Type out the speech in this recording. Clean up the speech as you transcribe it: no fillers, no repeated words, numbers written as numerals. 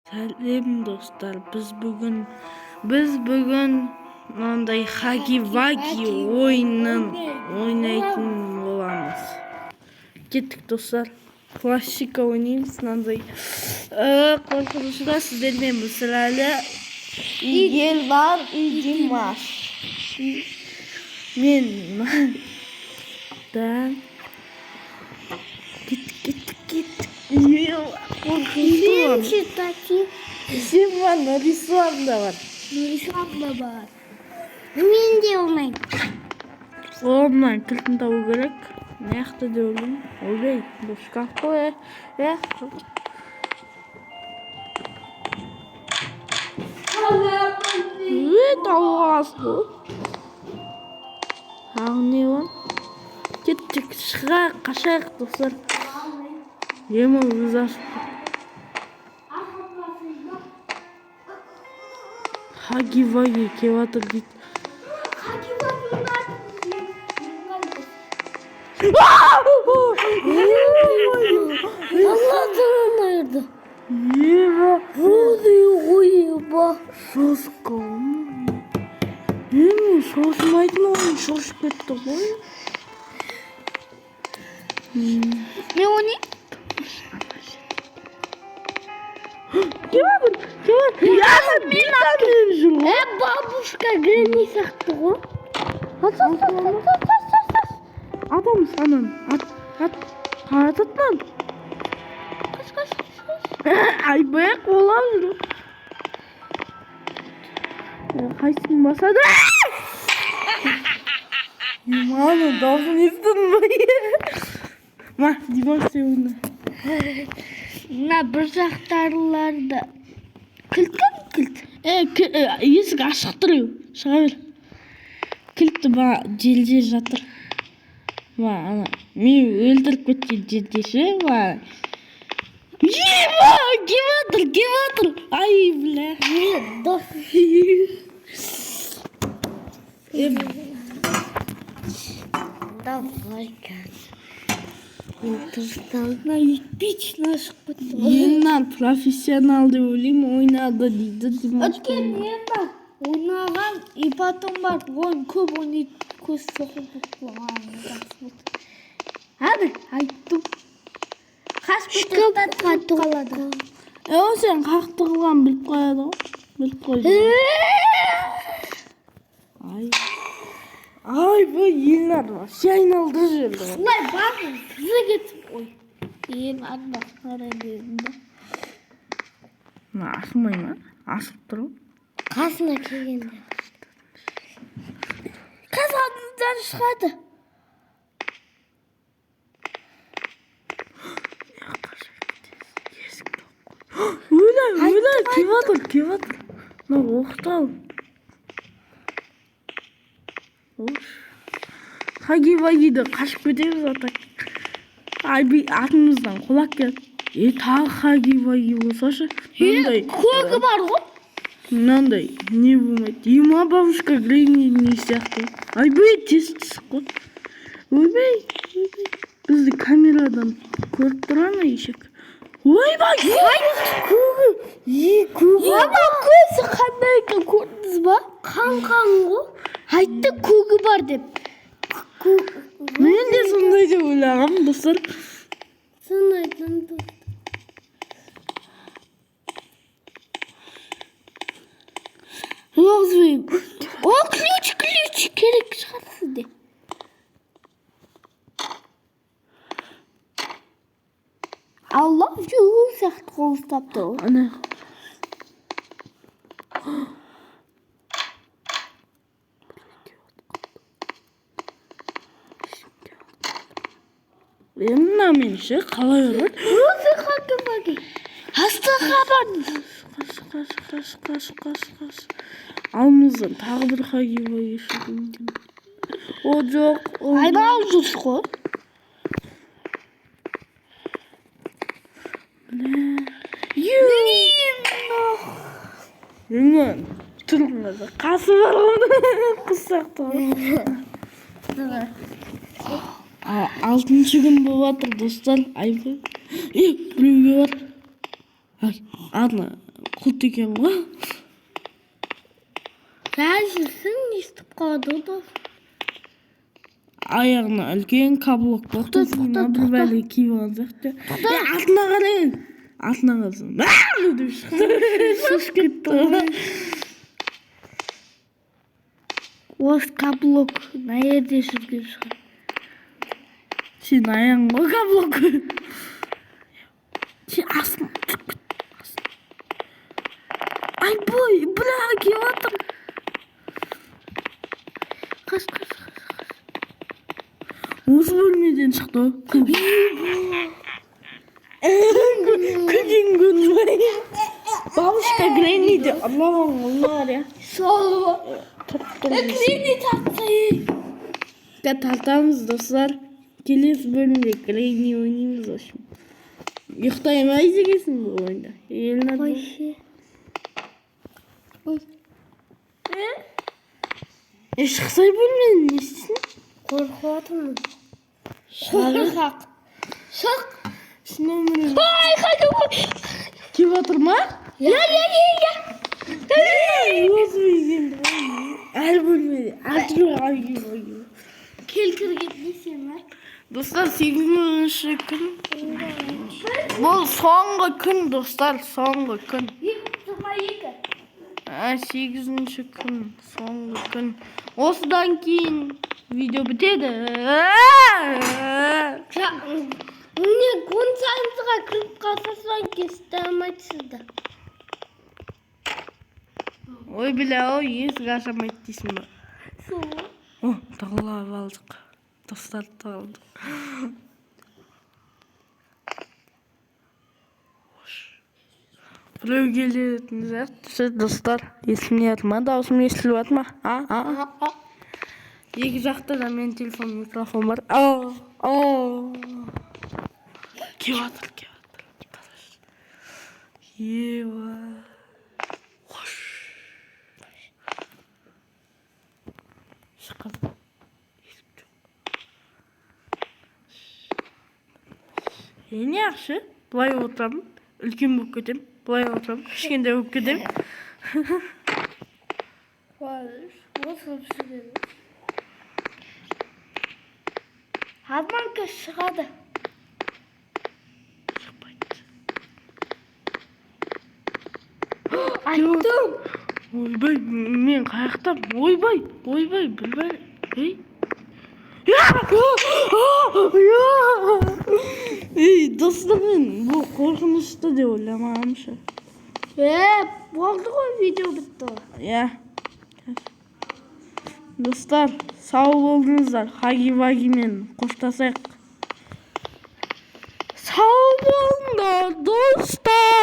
Сәлем достар, біз бүгін мынандай хаги-ваги ойынын ойнайтын боламыз. Кеттік достар, классика ойнаймыз мынандай. Қорқынышта сіздермен мысырәлі Ел-бар, Димаш. Мен Кеттік. Сен читати. Сен бар, Нұрислам да бар. Мен де олмайм. Олмайм, кілтін табу керек. Нақты де олмайм. Олбей, бұл шкаф қой. Тауғасты. Ағы не он? Кеттік, шығайық, қашайық достар. Емі өз ашып. Хаги-ваги кеватыр дейді. Allah'tan nerede? Ева. Ой-ой-ой. Шошқа. Емі шошымайтын ойын шошып кетті ғой. Ne o ne? Кеватыр. Бабушка грени сақты ғой. Адам санын. Ататман. Қаш. Айбай қолап жүру. Қайсын басады? Мама, даусын естідің бе? Ма, Димаш сеуіне. Мына бір жақтарыларды. Кілт. Есік ашық тұр. Шыға бер. Кілтті ба желде жатыр. Ба, ана, мен өлтіріп кеткен жердеші, ба. Еба, кеватыр. Ай, бля. Давай, Интерстална эпично шықпыт. Елнан профессионал деп ойлаймын, ойнады дейді Димаш. Өткен ойнаған, и потом бар, ойын көп ойнайды, көз соқып болған. Әбі, айттым. Қашпыттан қатты қалады. О, сен қақты қылған біліп қояды ғой. Біліп қойды. Ай, бұл елнар вообще айналды жерді. Бұлай бағы, сізі кетіп қой. Ең анда қарай дедімді. Ашылмай ма? Ашып тұр. Қасына келгенде. Қазаныздан шығады. Ойлай, кеватыр. Мына оқтал. Хаги-вагиді қашып кетеміз атак. Айбей атымыздан қолақ келді. Тағы хаги-ваги болсашы. Көгі бар ғой. Мынандай не болмайды. Ема бабушка грейни не сияқты. Айбей тез қой. Ойбей. Бізді камерадан көріп тұра ма ешек? Ойбай! Көгі. Ама көзі қандай көрдіңіз ба? Қан ғой. Айтты көгі бар деп. Мен де сондай деп ойлағам, достар. Сондайдан достар. Розовый. О, ключ керек шығар сізде. Аллах жүгу сияқты қол ұстапты ғой. Ана. Мына мен ше қалай ұрады? Розы хаги-ваги. Астыға барыңыз. Қаш. Алмыздан тағы бір хаги-ваги шығын. О, жоқ. Айнал жүрс қой. Еңін, тұрыңыз. Қасы бар оны. Құсақты. Алтыншы күн болып жатыр достар. Айбай. Біреуге бар. Ай, ана Құлт екен ғой. Жәжісің естіп қалды да. Аяғына үлкен каблук тоқтасына бір бәле киіп алған сияқты. Артына қарай. Артына қарасың. Деп шықты. Шошып кетті. Осы каблук мына жерде жүрген шығар. Сен аяғың ғой каблук. Сен астын. Ай бой, бля, келіп жатыр. Қаш. Осы бөлмеден шықты. Күн. Бабушка Гренни де Allah'ım onlar ya. Sol. Granny tatlıyı. Tartamız dostlar. Келесі бөлімде Гренни ойнаймыз общем. Ұйықтаймыз дегенсің бұл ойында. Ой. Шықсай бөлмеден не істейсің? Қорқып отырмын. Шақ. Нөмірі. Ай, хаги. Келіп отыр ма? Я. Осы үйден әр бөлмеде. Хаги. Кел кірген десем, ай. Достар, 8-ші күн. Бұл соңғы күн, достар, соңғы күн. 22. 8-ші күн, соңғы күн. Осыдан кейін видео бітеді. Міне концертға кіріп қалса соң кесті алмайсыздар. Ой, бля, ой, есік ашамайды дейсің ба? Сол. О, тағылап алдық. Достар тағылдық. Біреу келетін сияқты, достар. Есімне жатыр ма? Даусым естіліп жатыр ма? Екі жақта да менің телефон, микрофон бар. Келіп жатыр. Ева. Хош. Шыққан. Не ақшы? Бұлай отырамын. Үлкен болып кетем. Бұлай отырамын. Кішкентай болып кетем. Осы өпсідеді. Адманка шығады. Айттым. Ойбай, мен қаяқтам. Ойбай, білбай. Достармен, бұл қорқынышты деп ойламағанымша. Болды ғой, видео бітті. Достар, сау болдыңыздар. Хаги-вагимен қоштасайық. Сау болыңдар, достар.